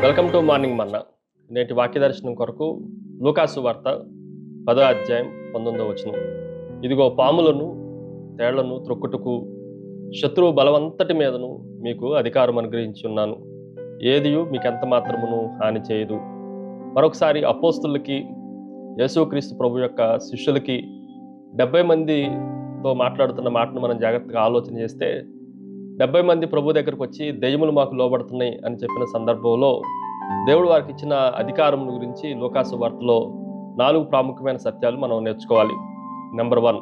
Welcome to morning మన్నా. నేటి వాక్య దర్శనం కొరకు లూకాసు వార్త 10వ అధ్యాయం 19వ వచనం. ఇదిగో పాములను తేళ్లను త్రొక్కుటకు శత్రువు బలవంతటి మీదను మీకు అధికారం అనుగ్రహించి ఉన్నాను, ఏదియు మీకెంత మాత్రమును హాని చేయదు. మరొకసారి అపోస్తులకి, యేసుక్రీస్తు ప్రభు యొక్క శిష్యులకి 70 మందితో మాట్లాడుతున్న మాటను మనం జాగ్రత్తగా ఆలోచన చేస్తే, 70 మంది ప్రభు దగ్గరకు వచ్చి దెయ్యములు మాకు లోబడుతున్నాయి అని చెప్పిన సందర్భంలో దేవుడు వారికి ఇచ్చిన అధికారం గురించి లూకాసు వార్తలో 4 ప్రాముఖ్యమైన సత్యాలు మనం నేర్చుకోవాలి. Number 1,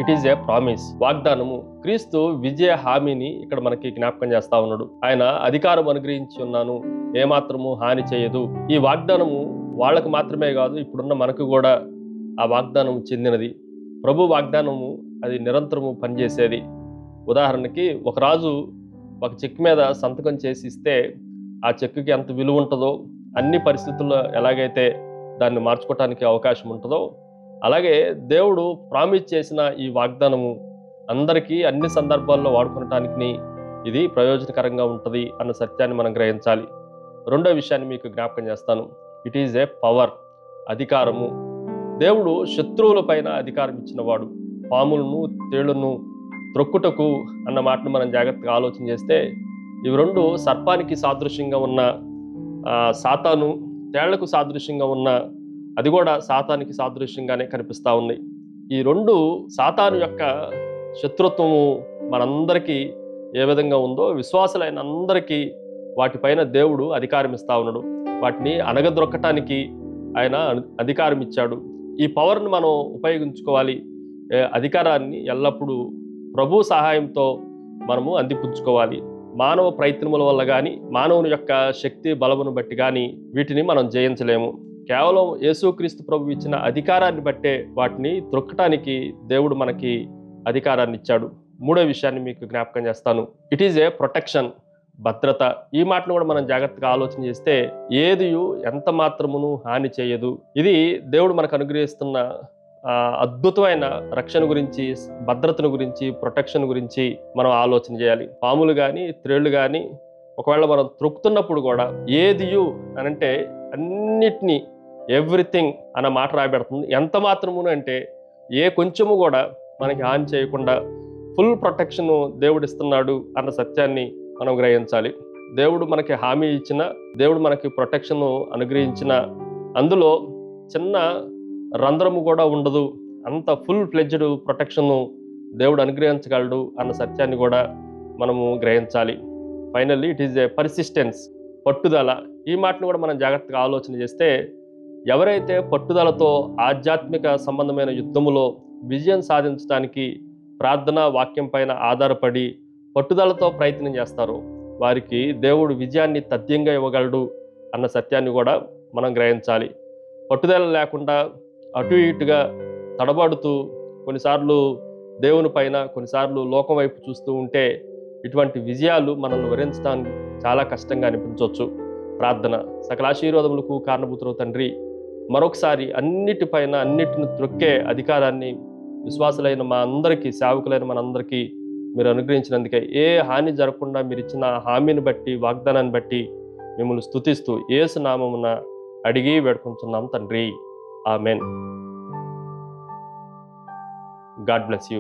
it is a promise, వాగ్దానము. క్రీస్తు విజయ హామీని ఇక్కడ మనకి జ్ఞాపకం చేస్తా ఉన్నాడు. ఆయన అధికారం అనుగ్రహించి ఉన్నాను, ఏమాత్రము హాని చేయదు. ఈ వాగ్దానము వాళ్ళకు మాత్రమే కాదు, ఇప్పుడున్న మనకు కూడా ఆ వాగ్దానం చెందినది. ప్రభు వాగ్దానము అది నిరంతరము పనిచేసేది. ఉదాహరణకి ఒక రాజు ఒక చెక్ మీద సంతకం చేసి ఇస్తే ఆ చెక్కుకి ఎంత విలువ ఉంటుందో, అన్ని పరిస్థితుల్లో ఎలాగైతే దాన్ని మార్చుకోవటానికి అవకాశం ఉంటుందో, అలాగే దేవుడు ప్రామిస్ చేసిన ఈ వాగ్దానము అందరికీ అన్ని సందర్భాల్లో వాడుకోవటానికి ఇది ప్రయోజనకరంగా ఉంటుంది అన్న సత్యాన్ని మనం గ్రహించాలి. రెండో విషయాన్ని మీకు జ్ఞాపకం చేస్తాను. ఇట్ ఈజ్ ఏ పవర్, అధికారము. దేవుడు శత్రువుల పైన అధికారం ఇచ్చినవాడు. పాములను తేళ్లను త్రొక్కుటకు అన్న మాటను మనం జాగ్రత్తగా ఆలోచన చేస్తే, ఇవి రెండు సర్పానికి సాదృశ్యంగా ఉన్న సాతాను, తేళ్లకు సాదృశ్యంగా ఉన్న అది కూడా సాతానికి సాదృశ్యంగానే కనిపిస్తూ ఉన్నాయి. ఈ రెండు సాతాను యొక్క శత్రుత్వము మనందరికీ ఏ విధంగా ఉందో, విశ్వాసులైన అందరికీ వాటిపైన దేవుడు అధికారం ఇస్తా ఉన్నాడు. వాటిని అణగద్రొక్కటానికి ఆయన అధికారం ఇచ్చాడు. ఈ పవర్ని మనం ఉపయోగించుకోవాలి. అధికారాన్ని ఎల్లప్పుడూ ప్రభు సహాయంతో మనము అందిపుచ్చుకోవాలి. మానవ ప్రయత్నముల వల్ల కానీ, మానవుని యొక్క శక్తి బలమును బట్టి కానీ వీటిని మనం జయించలేము. కేవలం యేసుక్రీస్తు ప్రభు ఇచ్చిన అధికారాన్ని బట్టే వాటిని త్రొక్కటానికి దేవుడు మనకి అధికారాన్ని ఇచ్చాడు. మూడో విషయాన్ని మీకు జ్ఞాపకం చేస్తాను. ఇట్ ఈజ్ ఏ ప్రొటెక్షన్, భద్రత. ఈ మాటను కూడా మనం జాగ్రత్తగా ఆలోచన చేస్తే, ఏదియు ఎంత మాత్రమును హాని చేయదు. ఇది దేవుడు మనకు అనుగ్రహిస్తున్న అద్భుతమైన రక్షణ గురించి, భద్రతను గురించి, ప్రొటెక్షన్ గురించి మనం ఆలోచన చేయాలి. పాములు కానీ త్రేళ్లు కానీ ఒకవేళ మనం త్రొక్కుతున్నప్పుడు కూడా ఏదియు అనంటే అన్నిటినీ, ఎవ్రీథింగ్ అన్న మాట రాయబడుతుంది. ఎంత మాత్రమును అంటే ఏ కొంచెము కూడా మనకి హాని చేయకుండా ఫుల్ ప్రొటెక్షన్ దేవుడు ఇస్తున్నాడు అన్న సత్యాన్ని మనం గ్రహించాలి. దేవుడు మనకి హామీ ఇచ్చిన, దేవుడు మనకి ప్రొటెక్షన్ అనుగ్రహించిన, అందులో చిన్న రంధ్రము కూడా ఉండదు. అంత ఫుల్ ఫ్లెడ్జ్డ్ ప్రొటెక్షన్ దేవుడు అనుగ్రహించగలడు అన్న సత్యాన్ని కూడా మనము గ్రహించాలి. Finally it is a persistence, పట్టుదల. ఈ మాటను కూడా మనం జాగ్రత్తగా ఆలోచన చేస్తే, ఎవరైతే పట్టుదలతో ఆధ్యాత్మిక సంబంధమైన యుద్ధములో విజయం సాధించడానికి ప్రార్థన వాక్యం పైన ఆధారపడి పట్టుదలతో ప్రయత్నం చేస్తారో వారికి దేవుడు విజయాన్ని తథ్యంగా ఇవ్వగలడు అన్న సత్యాన్ని కూడా మనం గ్రహించాలి. పట్టుదల లేకుండా అటు ఇటుగా తడబడుతూ, కొన్నిసార్లు దేవుని పైన, కొన్నిసార్లు లోకం వైపు చూస్తూ ఉంటే ఇటువంటి విజయాలు మనల్ని వరించడానికి చాలా కష్టంగా అనిపించవచ్చు. ప్రార్థన. సకల ఆశీర్వాదములకు కారణభూతుడు తండ్రి, మరొకసారి అన్నిటిని త్రొక్కే అధికారాన్ని విశ్వాసులైన మా అందరికీ, సేవకులైన మనందరికీ మీరు అనుగ్రహించినందుకే, ఏ హాని జరగకుండా మీరు ఇచ్చిన హామీని బట్టి, వాగ్దానాన్ని బట్టి మిమ్మల్ని స్తుతిస్తూ యేసు నామమున అడిగి వేడుకుంటున్నాం తండ్రి. ఆమెన్. God bless you.